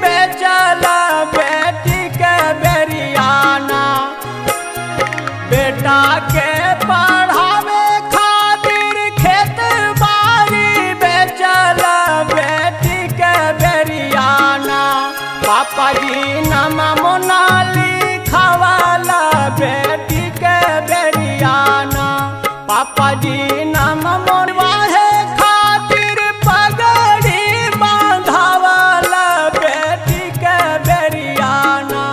बेचल बेटी के बेरियाना। बेटा के पढ़ावे खातिर खेत बाड़ी बेचल बेटी के बेरियाना। पापा जी नाम मोना लिखवाला बेटी के बेरियाना। पापा जी नाम मोनवाहे खातिर पगड़ी बांधावाला बेटी के बेरियाना।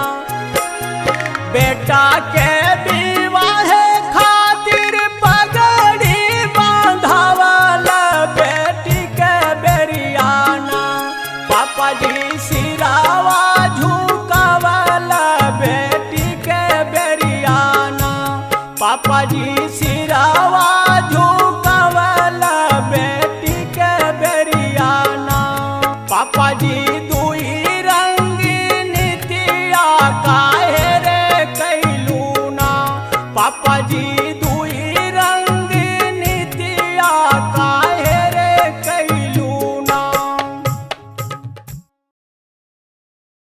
बेटा के विवाहे खातिर पगड़ी बांधावाला बेटी के बेरियाना। पापा जी सिरावा झुकावाला बेटी के बेरियाना। पापा जी सिरावा झुकावाला बेटी के बेरियाना। पापा जी दुई रंगी नीतिया काहे रे कैलूना। पापा जी